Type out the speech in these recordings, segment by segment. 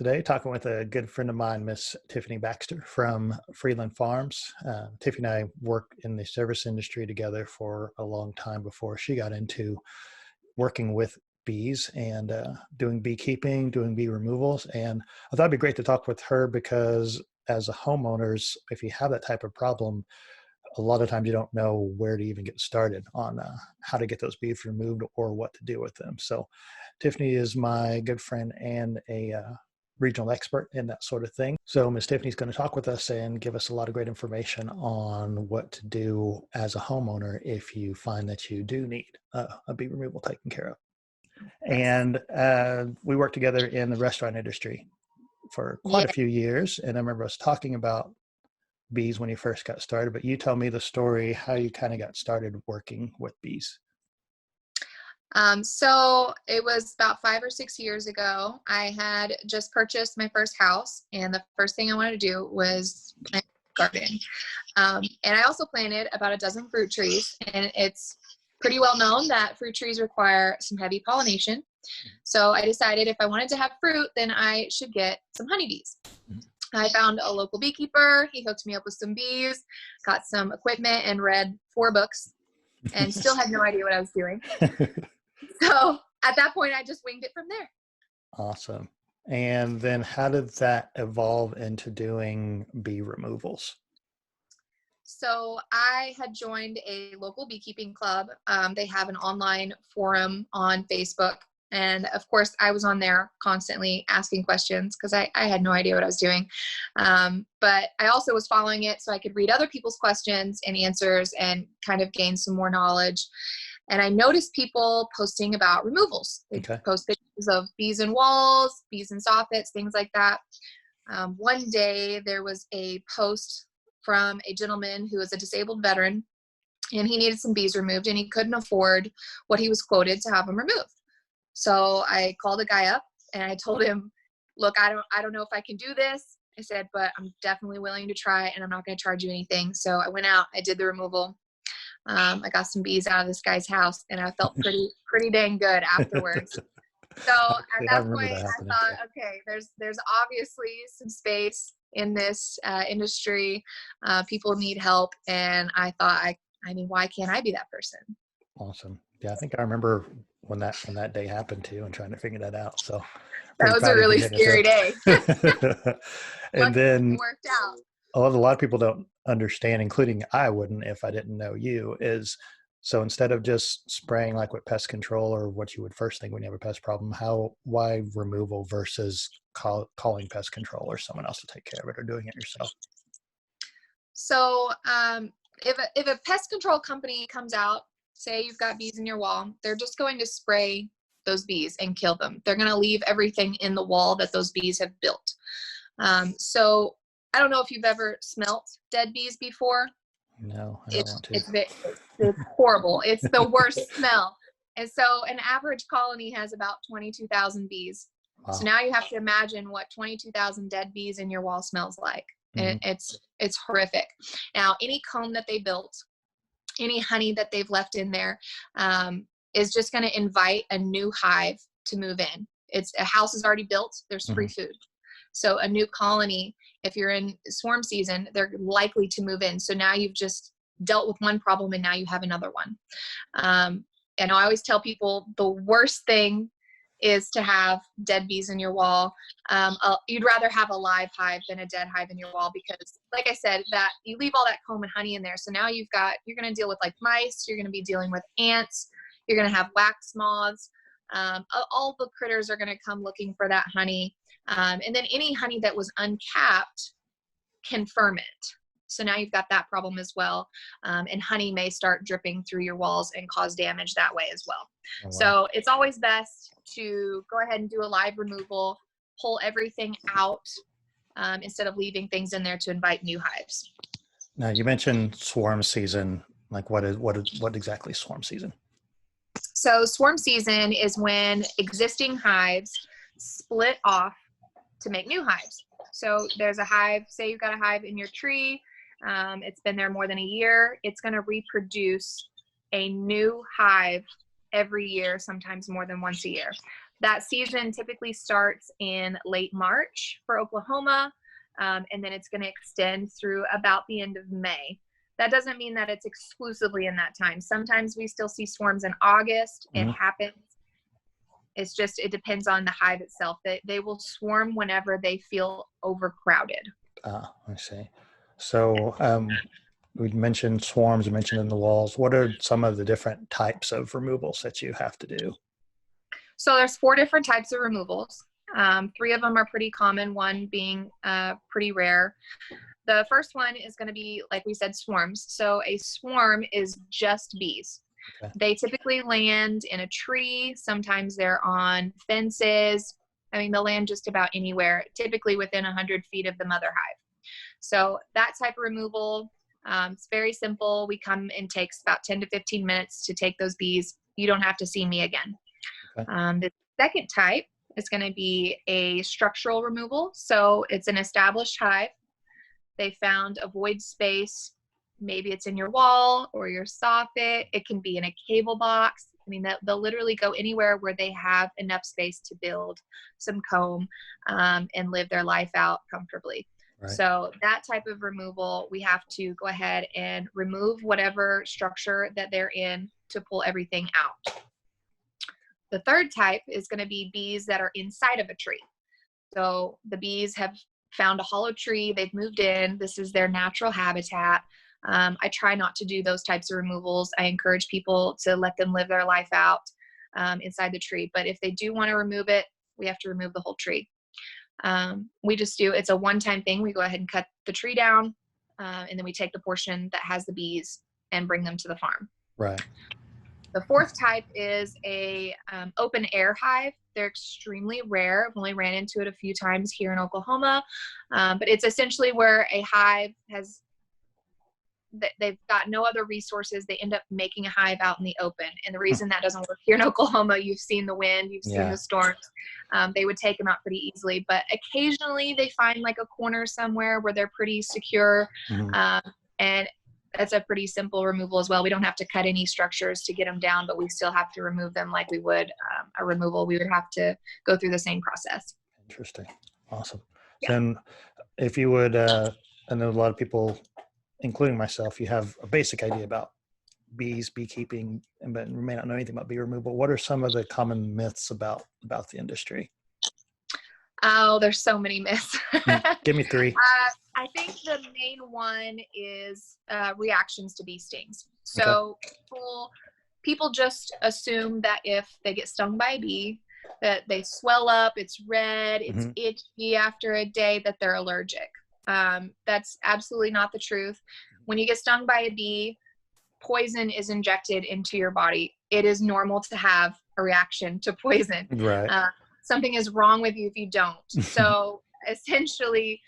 Today, talking with a good friend of mine, Miss Tiffany Baxter from Freeland Farms. Tiffany and I worked in the service industry together for a long time before she got into working with bees and doing beekeeping, doing bee removals. And I thought it'd be great to talk with her because as a homeowners, if you have that type of problem, a lot of times you don't know where to even get started on how to get those bees removed or what to do with them. So Tiffany is my good friend and a regional expert in that sort of thing. So Ms. Tiffany's going to talk with us and give us a lot of great information on what to do as a homeowner if you find that you do need a bee removal taken care of. And we worked together in the restaurant industry for quite a few years. And I remember us talking about bees when you first got started, but you tell me the story, how you kind of got started working with bees. So it was about 5 or 6 years ago. I had just purchased my first house, and the first thing I wanted to do was plant a garden. And I also planted about a dozen fruit trees, and it's pretty well known that fruit trees require some heavy pollination. So I decided if I wanted to have fruit, then I should get some honeybees. I found a local beekeeper. He hooked me up with some bees, got some equipment, and read 4 books, and still had no idea what I was doing. So at that point, I just winged it from there. Awesome. And then how did that evolve into doing bee removals? So I had joined a local beekeeping club. They have an online forum on Facebook. And of course, I was on there constantly asking questions because I had no idea what I was doing. But I also was following it so I could read other people's questions and answers and kind of gain some more knowledge. And I noticed people posting about removals. They post pictures of bees in walls, bees in soffits, things like that. One day there was a post from a gentleman who was a disabled veteran, and he needed some bees removed, and he couldn't afford what he was quoted to have them removed. So I called the guy up and I told him, look, I don't know if I can do this. I said, but I'm definitely willing to try, and I'm not going to charge you anything. So I went out, I did the removal. I got some bees out of this guy's house, and I felt pretty dang good afterwards. So at that point, I thought, okay, there's obviously some space in this industry. People need help, and I thought, I mean, why can't I be that person? Awesome. Yeah, I think I remember when that day happened too, and trying to figure that out. So that was a really scary day. And then it worked out. A lot of people don't understand, including I wouldn't if I didn't know you, is so instead of just spraying like with pest control or what you would first think when you have a pest problem, why removal versus calling pest control or someone else to take care of it or doing it yourself? So if a pest control company comes out, say you've got bees in your wall, they're just going to spray those bees and kill them. They're going to leave everything in the wall that those bees have built. So I don't know if you've ever smelt dead bees before. No, I don't want to. It's horrible. It's the worst smell. And so an average colony has about 22,000 bees. Wow. So now you have to imagine what 22,000 dead bees in your wall smells like. Mm-hmm. And it's horrific. Now, any comb that they built, any honey that they've left in there, is just going to invite a new hive to move in. A house is already built. There's free food. So a new colony, if you're in swarm season, they're likely to move in. So now you've just dealt with one problem, and now you have another one. And I always tell people the worst thing is to have dead bees in your wall. You'd rather have a live hive than a dead hive in your wall, because like I said, that you leave all that comb and honey in there. So now you're going to deal with like mice, you're going to be dealing with ants, you're going to have wax moths. All the critters are going to come looking for that honey. And then any honey that was uncapped can ferment. So now you've got that problem as well. And honey may start dripping through your walls and cause damage that way as well. Oh, wow. So it's always best to go ahead and do a live removal, pull everything out, instead of leaving things in there to invite new hives. Now you mentioned swarm season. Like what exactly is swarm season? So swarm season is when existing hives split off to make new hives. So there's a hive, say you've got a hive in your tree, it's been there more than a year, it's going to reproduce a new hive every year, sometimes more than once a year. That season typically starts in late March for Oklahoma, and then it's going to extend through about the end of May. That doesn't mean that it's exclusively in that time. Sometimes we still see swarms in August. It happens. It's just, it depends on the hive itself. They will swarm whenever they feel overcrowded. I see. So we mentioned swarms, we mentioned in the walls. What are some of the different types of removals that you have to do? So there's 4 different types of removals. 3 of them are pretty common, one being pretty rare. The first one is going to be, like we said, swarms. So a swarm is just bees. Okay. They typically land in a tree. Sometimes they're on fences. I mean, they'll land just about anywhere, typically within 100 feet of the mother hive. So that type of removal, it's very simple. We come and takes about 10 to 15 minutes to take those bees. You don't have to see me again. Okay. The second type is going to be a structural removal. So it's an established hive. They found a void space. Maybe it's in your wall or your soffit. It can be in a cable box. I mean, they'll literally go anywhere where they have enough space to build some comb and live their life out comfortably. Right. So that type of removal, we have to go ahead and remove whatever structure that they're in to pull everything out. The third type is going to be bees that are inside of a tree. So the bees have found a hollow tree. They've moved in. This is their natural habitat. I try not to do those types of removals. I encourage people to let them live their life out inside the tree. But if they do want to remove it, we have to remove the whole tree. We just do, it's a one-time thing. We go ahead and cut the tree down, and then we take the portion that has the bees and bring them to the farm. Right. The fourth type is a open air hive. They're extremely rare. I've only ran into it a few times here in Oklahoma, but it's essentially where a hive has, they've got no other resources. They end up making a hive out in the open. And the reason that doesn't work here in Oklahoma, you've seen the wind, you've seen the storms. They would take them out pretty easily, but occasionally they find like a corner somewhere where they're pretty secure. And that's a pretty simple removal as well. We don't have to cut any structures to get them down, but we still have to remove them like we would a removal. We would have to go through the same process. Interesting. Awesome. Yeah. Then if you would, I know a lot of people, including myself, you have a basic idea about bees, beekeeping, but may not know anything about bee removal. What are some of the common myths about the industry? Oh, there's so many myths. Give me 3. I think the main one is reactions to bee stings. So people just assume that if they get stung by a bee, that they swell up, it's red, it's itchy after a day, that they're allergic. That's absolutely not the truth. When you get stung by a bee, poison is injected into your body. It is normal to have a reaction to poison. Right. Something is wrong with you if you don't. So essentially,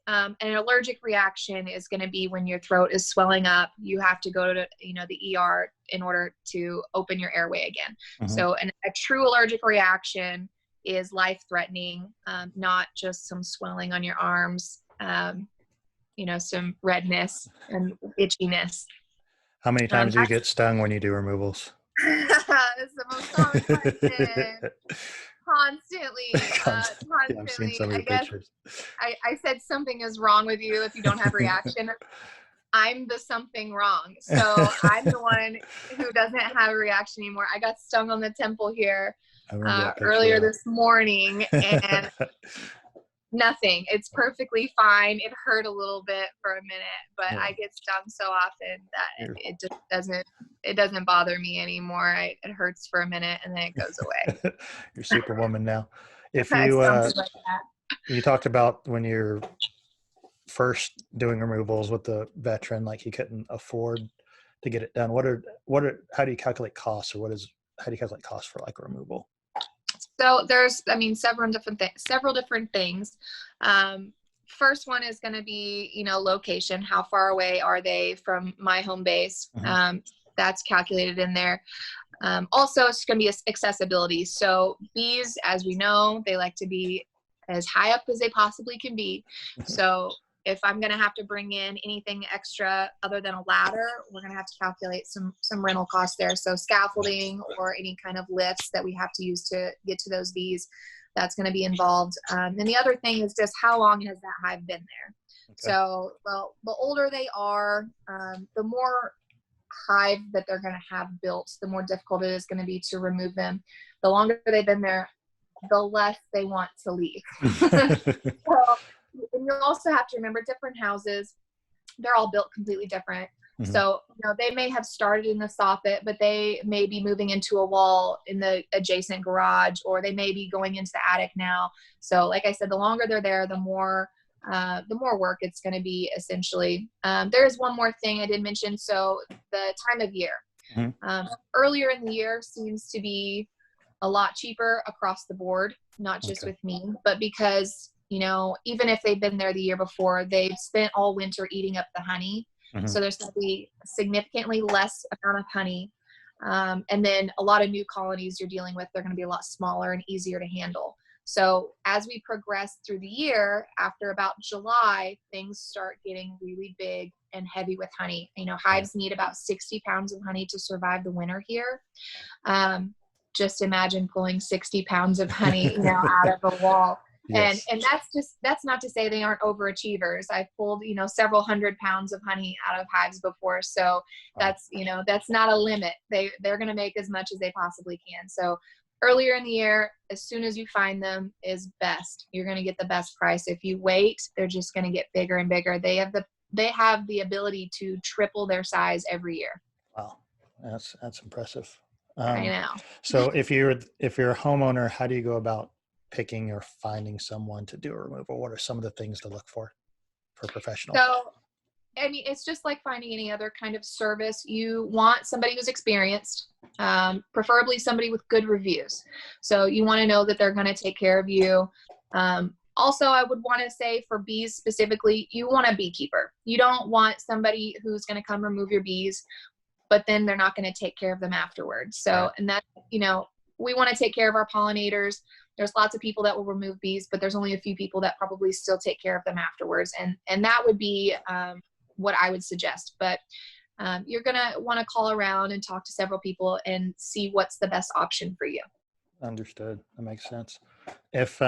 an allergic reaction is going to be when your throat is swelling up. You have to go to the ER in order to open your airway again. So a true allergic reaction is life-threatening, not just some swelling on your arms, some redness and itchiness. How many times do you get stung when you do removals? It's the most common question. Constantly. Yeah, I've seen some of your pictures. I said something is wrong with you if you don't have a reaction. I'm the something wrong. So I'm the one who doesn't have a reaction anymore. I got stung on the temple here earlier this morning, and nothing. It's perfectly fine. It hurt a little bit for a minute, but I get stung so often that it just doesn't bother me anymore. It hurts for a minute and then it goes away. You're Superwoman now. If you you talked about when you're first doing removals with the veteran, like he couldn't afford to get it done. How do you calculate costs, or how do you calculate costs for like a removal? So there's, several different things. First one is going to be, location. How far away are they from my home base? That's calculated in there. Also, it's going to be accessibility. So bees, as we know, they like to be as high up as they possibly can be. So if I'm going to have to bring in anything extra other than a ladder, we're going to have to calculate some rental costs there. So scaffolding or any kind of lifts that we have to use to get to those bees, that's going to be involved. And the other thing is just how long has that hive been there? Okay. So, well, the older they are, the more hive that they're going to have built, the more difficult it is going to be to remove them. The longer they've been there, the less they want to leave. So, and you also have to remember different houses, they're all built completely different. Mm-hmm. So, they may have started in the soffit, but they may be moving into a wall in the adjacent garage, or they may be going into the attic now. So like I said, the longer they're there, the more work it's going to be, essentially. There is one more thing I did mention. So the time of year, mm-hmm. Earlier in the year seems to be a lot cheaper across the board, not just with me, but because, even if they've been there the year before, they've spent all winter eating up the honey. Mm-hmm. So there's going to be significantly less amount of honey. And then a lot of new colonies you're dealing with, they're going to be a lot smaller and easier to handle. So as we progress through the year, after about July, things start getting really big and heavy with honey. Hives need about 60 pounds of honey to survive the winter here. Just imagine pulling 60 pounds of honey, out of a wall. Yes. And that's not to say they aren't overachievers. I've pulled, several hundred pounds of honey out of hives before. So that's not a limit. They're going to make as much as they possibly can. So earlier in the year, as soon as you find them is best. You're going to get the best price. If you wait, they're just going to get bigger and bigger. They have the ability to triple their size every year. Wow. That's impressive. I know. So if you're a homeowner, how do you go about picking or finding someone to do a removal? What are some of the things to look for professionals? So, it's just like finding any other kind of service. You want somebody who's experienced, preferably somebody with good reviews. So you want to know that they're going to take care of you. Also, I would want to say for bees specifically, you want a beekeeper. You don't want somebody who's going to come remove your bees, but then they're not going to take care of them afterwards. So, and that, we want to take care of our pollinators. There's lots of people that will remove bees, but there's only a few people that probably still take care of them afterwards. And that would be what I would suggest. But you're going to want to call around and talk to several people and see what's the best option for you. Understood. That makes sense. If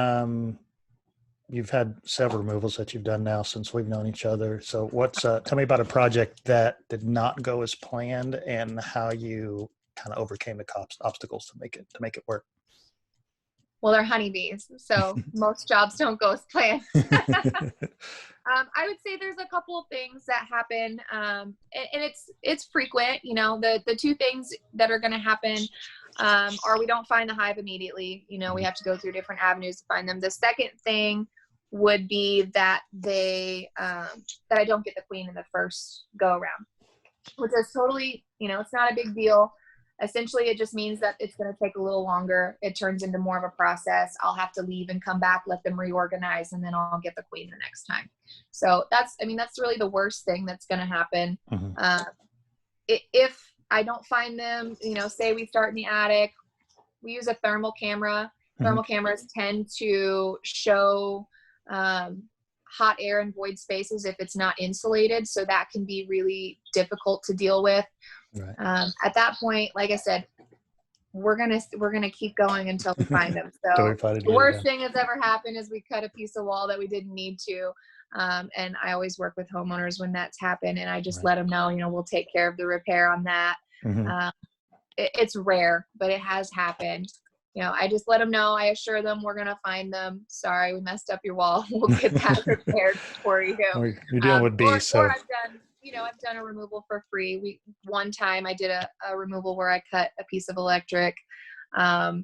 you've had several removals that you've done now since we've known each other. So tell me about a project that did not go as planned and how you kind of overcame the obstacles to make it work. Well, they're honeybees, so most jobs don't go as planned. I would say there's a couple of things that happen, and it's frequent. The two things that are going to happen are we don't find the hive immediately. We have to go through different avenues to find them. The second thing would be that that I don't get the queen in the first go around, which is totally, it's not a big deal. Essentially, it just means that it's going to take a little longer. It turns into more of a process. I'll have to leave and come back, let them reorganize, and then I'll get the queen the next time. So that's really the worst thing that's going to happen. Mm-hmm. If I don't find them, say we start in the attic, we use a thermal camera. Thermal mm-hmm. cameras tend to show hot air and void spaces if it's not insulated. So that can be really difficult to deal with. Right. At that point, like I said, we're gonna keep going until we find them. So the worst thing that's ever happened is we cut a piece of wall that we didn't need to. And I always work with homeowners when that's happened, and I just let them know, we'll take care of the repair on that. Mm-hmm. It's rare, but it has happened. I just let them know. I assure them we're going to find them. Sorry, we messed up your wall. We'll get that repaired for you. You're dealing with bees. Or I've done a removal for free. One time I did a removal where I cut a piece of electric. I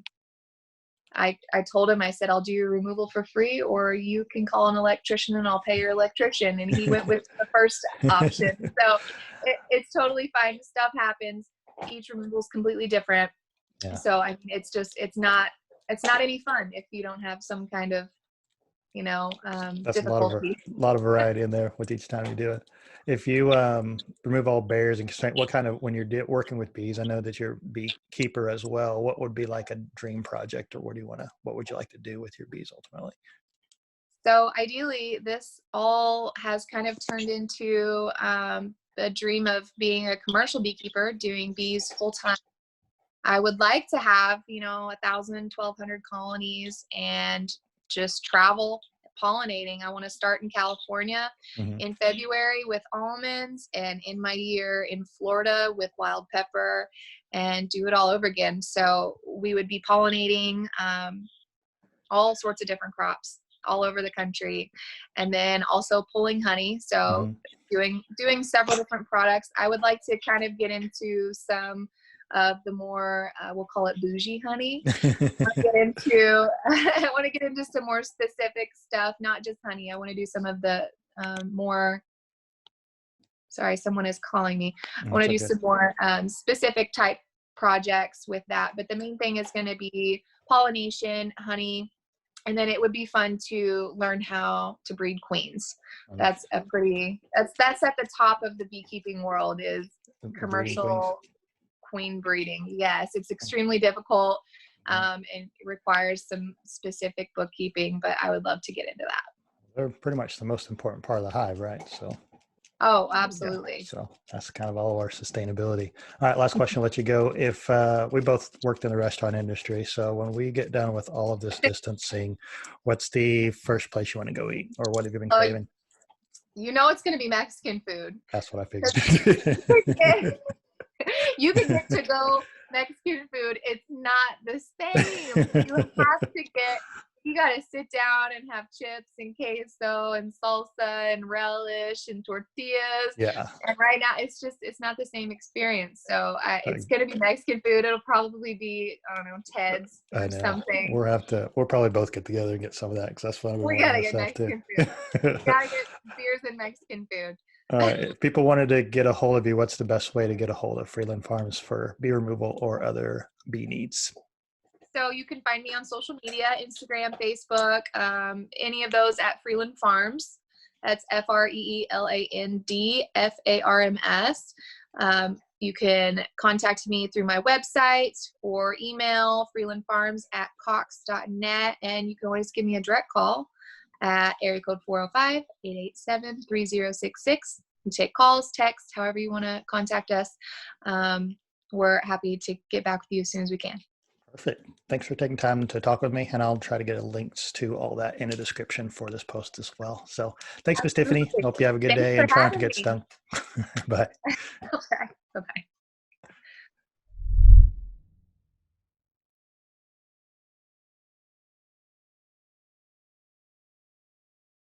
told him, I said, I'll do your removal for free, or you can call an electrician and I'll pay your electrician. And he went with the first option. So it's totally fine. Stuff happens. Each removal is completely different. Yeah. So it's not any fun if you don't have some kind of, that's difficulty. A lot of variety in there with each time you do it. If you remove all barriers and constraints, what kind of, when you're working with bees, I know that you're a beekeeper as well. What would be like a dream project, or what would you like to do with your bees ultimately? So ideally, this all has kind of turned into a dream of being a commercial beekeeper, doing bees full time. I would like to have, 1,000, 1,200 colonies and just travel pollinating. I want to start in California Hmm. in February with almonds, and in my year in Florida with wild pepper, and do it all over again. So we would be pollinating all sorts of different crops all over the country, and then also pulling honey. So Hmm. doing several different products. I would like to kind of get into some of the more we'll call it bougie honey. Get into I want to get into some more specific stuff, not just honey. I want to do some of the more, sorry, someone is calling me. I want That's to do okay. some more specific type projects with that, but the main thing is going to be pollination, honey, and then it would be fun to learn how to breed queens. That's that's at the top of the beekeeping world, is Breeding queens. commercial queen breeding. Yes, it's extremely difficult, and it requires some specific bookkeeping, but I would love to get into that. They're pretty much the most important part of the hive, right? So Oh, yeah, absolutely. so that's kind of all our sustainability. All right, last question, I'll let you go. If we both worked in the restaurant industry, so when we get done with all of this distancing, what's the first place you want to go eat, or what have you been Oh, craving? it's going to be Mexican food. That's what I 'Cause figured. you can get to go Mexican food. It's not the same. You got to sit down and have chips and queso and salsa and relish and tortillas. Yeah, And right now it's not the same experience. So it's I, going to be Mexican food. It'll probably be, I don't know, Ted's I or know. something. We'll probably both get together and get some of that because that's what I've been We wanting got to get myself too. Mexican food. We got to get beers and Mexican food. If people wanted to get a hold of you, what's the best way to get a hold of Freeland Farms for bee removal or other bee needs? So you can find me on social media, Instagram, Facebook, any of those at Freeland Farms. That's FREELAND FARMS. You can contact me through my website or email freelandfarms@cox.net. And you can always give me a direct call at area code 405-887-3066. You take calls, text, however you want to contact us. We're happy to get back with you as soon as we can. Perfect. Thanks for taking time to talk with me, and I'll try to get links to all that in the description for this post as well. So thanks, Miss Tiffany. Absolutely. Hope you have a good Thanks day for and trying to having get me. stung. Bye. Okay. Bye-bye.